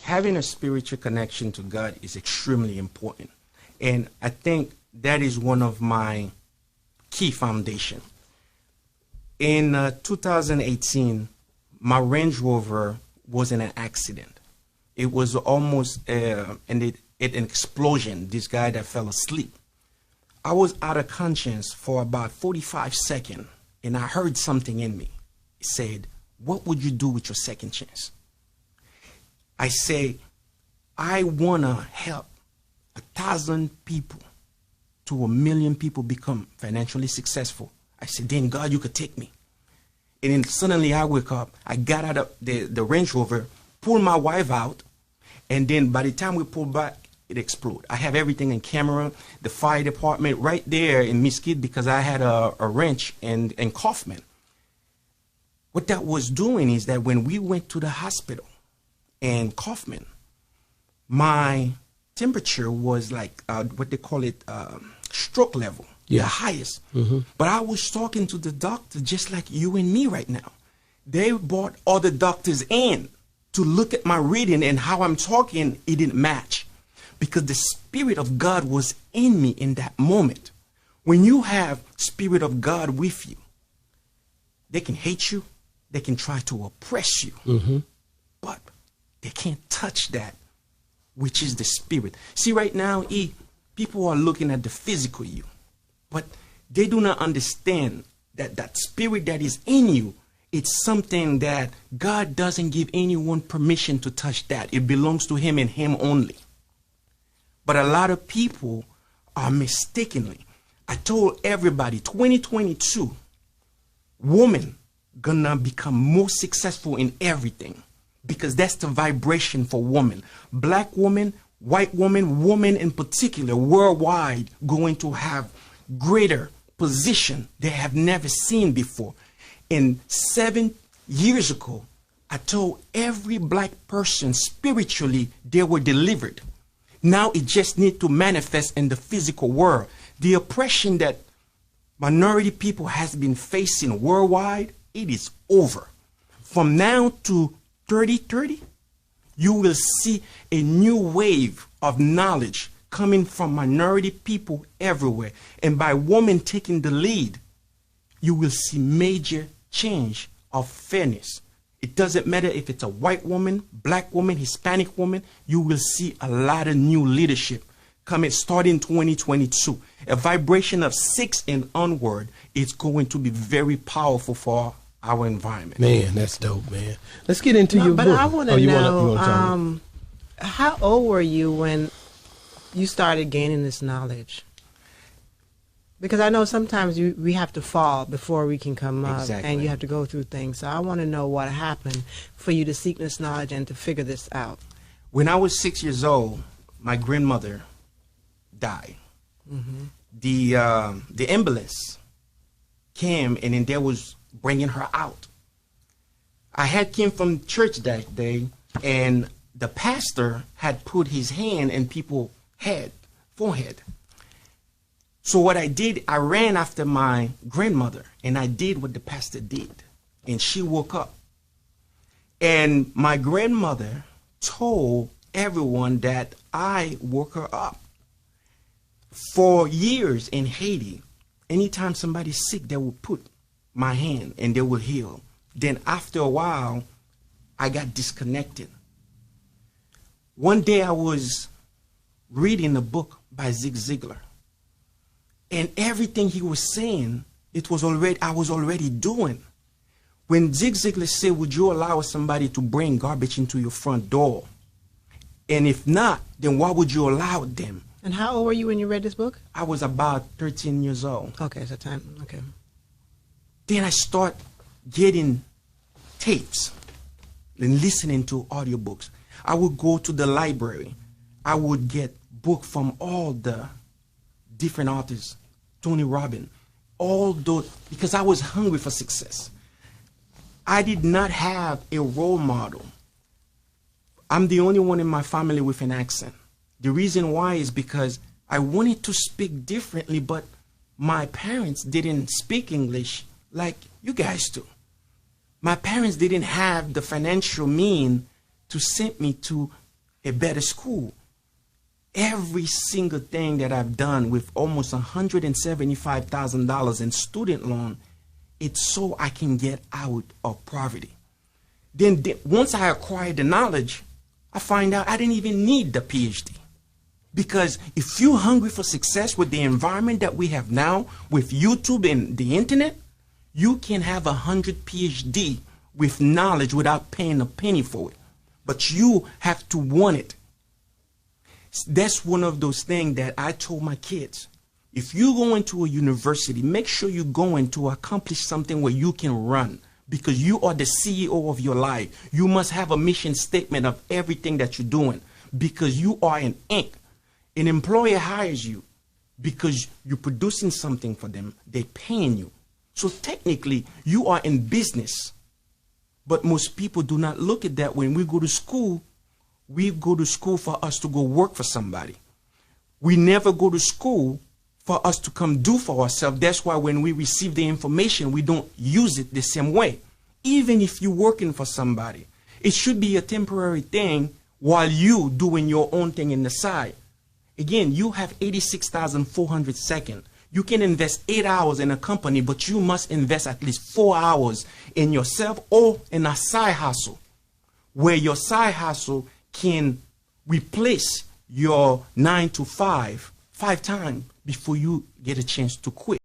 Having a spiritual connection to God is extremely important. And I think that is one of my key foundation. In 2018, my Range Rover was in an accident. It was almost an explosion, this guy that fell asleep. I was out of conscience for about 45 seconds, and I heard something in me. It said, "What would you do with your second chance?" I say, I want to help 1,000 people to 1,000,000 people become financially successful. I said, then God, you could take me. And then suddenly I wake up, I got out of the Range Rover, pulled my wife out, and then by the time we pulled back, it exploded. I have everything in camera, the fire department right there in Mesquite because I had a wrench in Kaufman. What that was doing is that when we went to the hospital in Kaufman, my temperature was like what they call it, stroke level, the highest. But I was talking to the doctor just like you and me right now. They brought other doctors in to look at my reading, and how I'm talking, it didn't match. Because the Spirit of God was in me in that moment. When you have Spirit of God with you, they can hate you, they can try to oppress you, but they can't touch that, which is the Spirit. See, right now, people are looking at the physical you, but they do not understand that that Spirit that is in you, it's something that God doesn't give anyone permission to touch that. It belongs to Him and Him only. But a lot of people are mistakenly. I told everybody, 2022, women gonna become more successful in everything because that's the vibration for women. Black women, white women, women in particular, worldwide, going to have greater position they have never seen before. And 7 years ago, I told every black person spiritually they were delivered. Now it just needs to manifest in the physical world. The oppression that minority people has been facing worldwide, it is over. From now to 2030, you will see a new wave of knowledge coming from minority people everywhere. And by women taking the lead, you will see major change of fairness. It doesn't matter if it's a white woman, black woman, Hispanic woman, you will see a lot of new leadership coming starting 2022. A vibration of 6 and onward is going to be very powerful for our environment. Man, that's dope, man. Let's get into your book. But I want to know, how old were you when you started gaining this knowledge? Because I know sometimes we have to fall before we can come up, and you have to go through things. So I want to know what happened for you to seek this knowledge and to figure this out. When I was 6 years old, my grandmother died. The ambulance came, and then they was bringing her out. I had came from church that day, and the pastor had put his hand in people's forehead. So what I did, I ran after my grandmother, and I did what the pastor did. And she woke up. And my grandmother told everyone that I woke her up. For years in Haiti, anytime somebody's sick, they would put my hand and they will heal. Then after a while, I got disconnected. One day I was reading a book by Zig Ziglar. And everything he was saying, I was already doing. When Zig Ziglar said, would you allow somebody to bring garbage into your front door? And if not, then why would you allow them? And how old were you when you read this book? I was about 13 years old. Okay, so time, okay. Then I start getting tapes and listening to audiobooks. I would go to the library. I would get books from all the different authors, Tony Robbins, all those, because I was hungry for success. I did not have a role model. I'm the only one in my family with an accent. The reason why is because I wanted to speak differently, but my parents didn't speak English like you guys do. My parents didn't have the financial means to send me to a better school. Every single thing that I've done with almost $175,000 in student loan, it's so I can get out of poverty. Then once I acquired the knowledge, I find out I didn't even need the PhD. Because if you're hungry for success with the environment that we have now, with YouTube and the internet, you can have 100 PhD with knowledge without paying a penny for it. But you have to want it. That's one of those things that I told my kids. If you go into a university, make sure you're going to accomplish something where you can run, because you are the CEO of your life. You must have a mission statement of everything that you're doing, because you are an ink. An employer hires you because you're producing something for them. They're paying you. So technically, you are in business. But most people do not look at that. When we go to school for us to go work for somebody. We never go to school for us to come do for ourselves. That's why when we receive the information, we don't use it the same way. Even if you're working for somebody, it should be a temporary thing while you doing your own thing in the side. Again, you have 86,400 seconds. You can invest 8 hours in a company, but you must invest at least 4 hours in yourself or in a side hustle, where your side hustle can replace your 9 to 5 times before you get a chance to quit.